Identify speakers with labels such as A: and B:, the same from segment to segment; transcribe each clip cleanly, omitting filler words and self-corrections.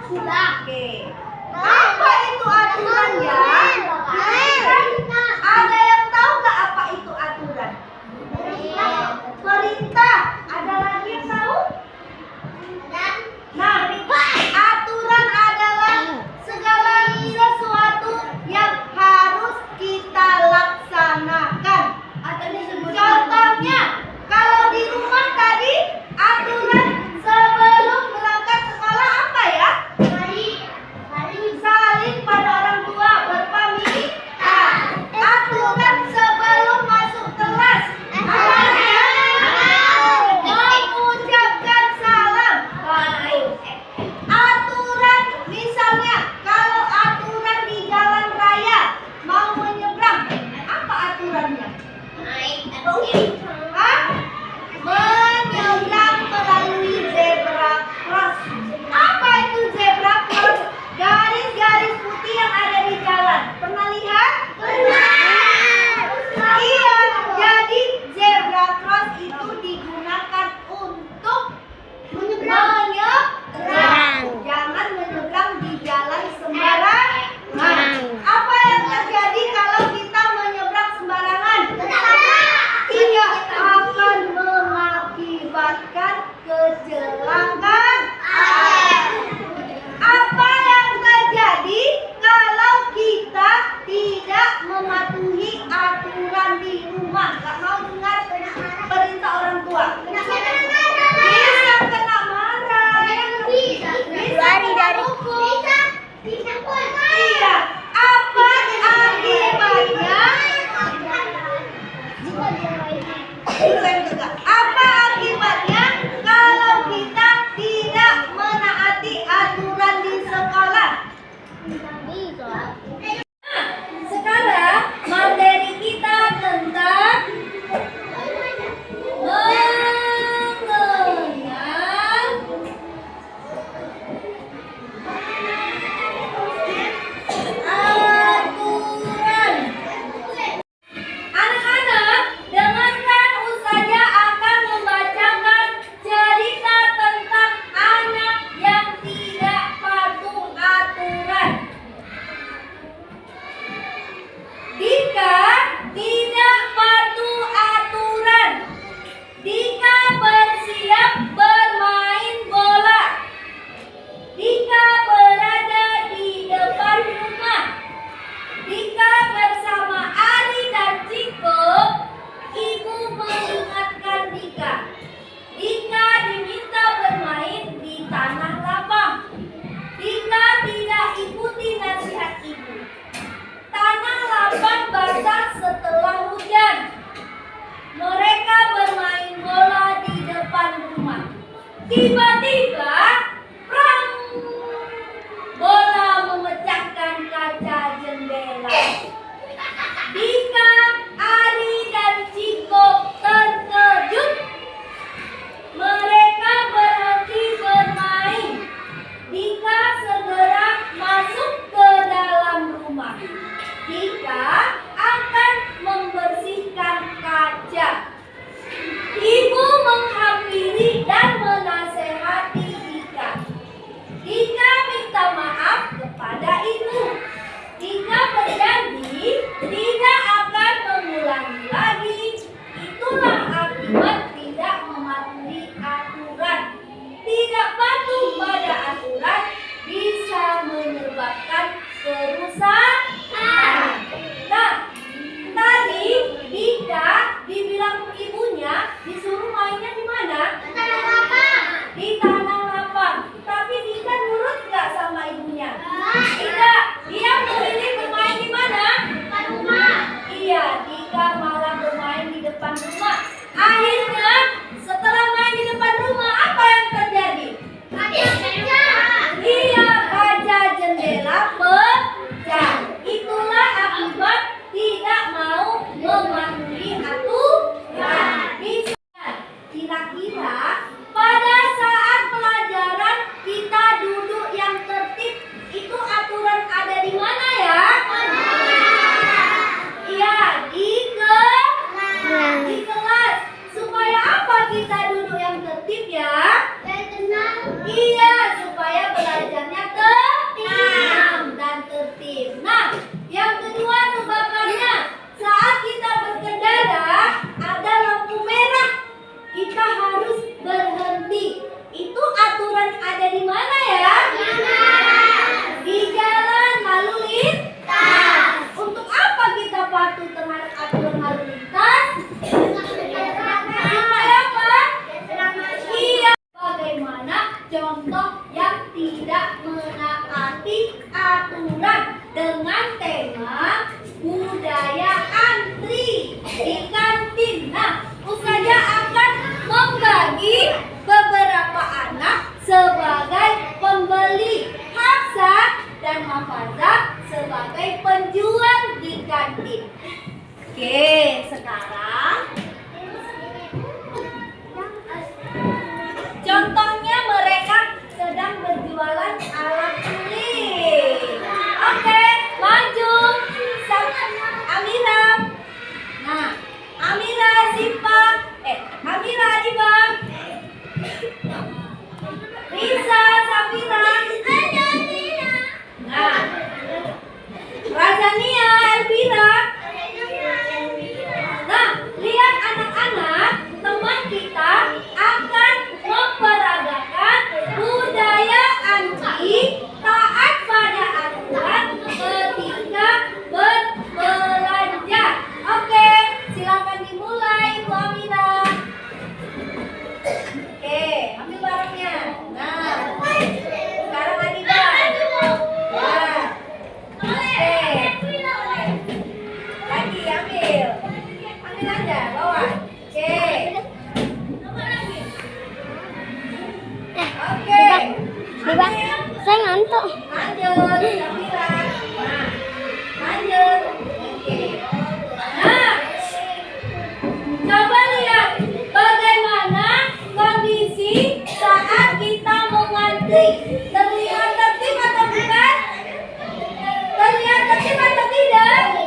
A: Sudah.
B: Oke. Apa itu aturannya? Ada yang tahu nggak apa itu aturan? Perintah. Ada lagi yang tahu? Nah, aturan adalah segala sesuatu yang harus kita laksanakan. Contohnya, kalau di rumah tadi aturan sebelum berangkat sekolah apa ya? Salin pada orang tua,
A: Saya ngantuk.
B: Lanjut, Syafira. Nah, lanjut. Oke. Nah, coba lihat bagaimana kondisi saat kita mengantri. Terlihat tertib atau bukan? Terlihat tertib atau tidak?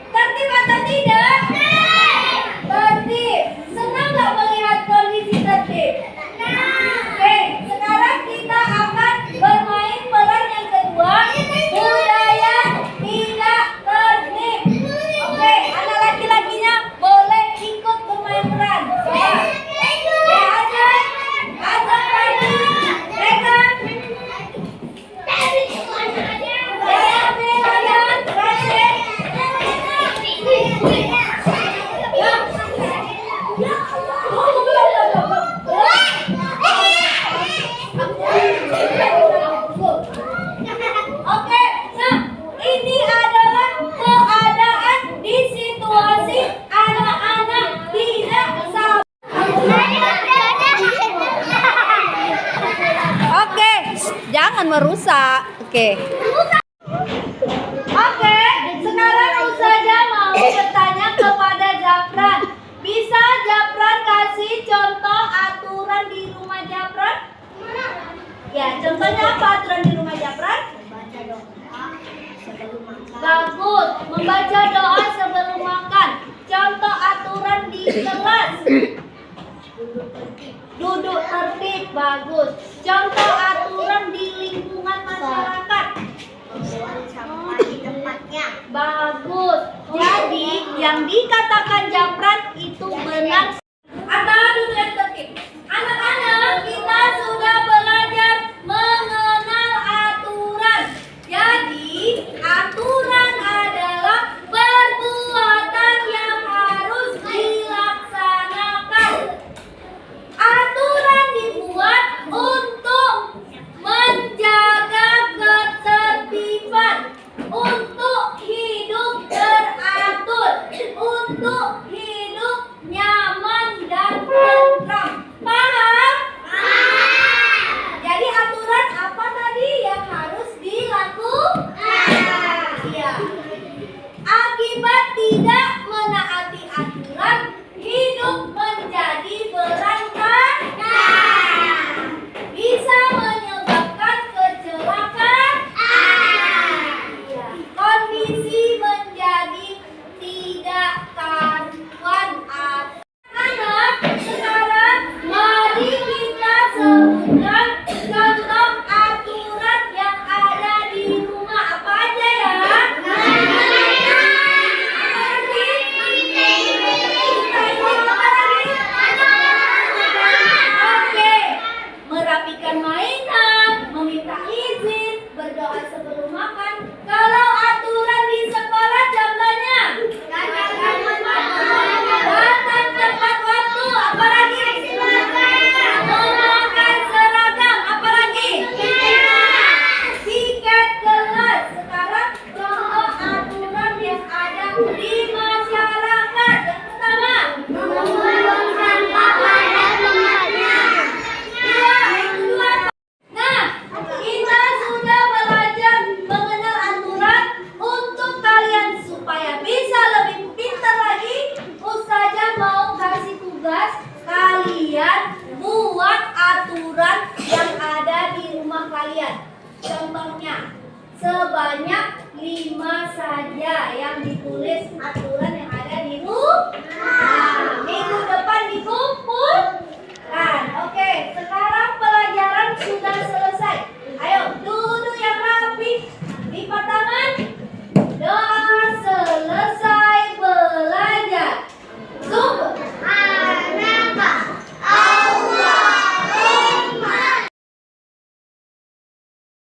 B: Tertib atau tidak? Tertib. Senang nggak melihat kondisi tertib? Oke, sekarang kita akan bermain peran yang kedua, budaya tidak tertib. Oke, anak laki-lakinya boleh ikut bermain peran. Coba. Azan pagi, pegang. Oke, nah ini adalah keadaan di situasi anak-anak tidak sabar. Oke, jangan merusak. Oke. Oke, sekarang Ustazah mau bertanya kepada Japran. Bisa Japran kasih contoh aturan di rumah Japran? Ya, contohnya apa aturan di rumah Japran? Bagus, membaca doa sebelum makan. Contoh aturan di kelas. Duduk tertib, bagus. Contoh aturan di lingkungan masyarakat. Sampah di tempatnya. Bagus. Jadi yang dikatakan Japran itu benar. Antara duduk yang tertib. Anak-anak, kita sudah belajar mengenal aturan. Jadi aturan adalah perbuatan yang harus dilaksanakan. Aturan dibuat untuk menjaga ketertiban, untuk hidup teratur, untuk hidup nyaman dan tentram. Paham? Jadi aturan apa tadi yang harus dilakukan? Iya. Akibat tidak menaati aturan, hidup menjadi berantakan. Bisa menyebabkan kecelakaan. Iya. Kondisi menjadi tidak karuan. Anak, sekarang mari kita sebutkan contoh aturan yang ada di rumah. Apa aja ya? Oke, merapikan mainan, meminta izin, berdoa sebelum makan. Kalau aturan di sekolah contohnya datang tepat waktu, apalagi memakai seragam, apalagi tiket kelas. Sekarang contoh aturan yang ada di masyarakat. Yang pertama, membuang sampah pada tempatnya. Yang kedua, nah, kita sudah belajar mengenal aturan. Untuk kalian supaya bisa lebih pintar lagi, Ustazah mau kasih tugas kalian buat aturan yang ada di rumah kalian. Contohnya, sebanyak 5 saja yang ditulis aturan yang ada di rumah. Nah, minggu depan dikumpulkan. Oke, sekarang pelajaran sudah selesai.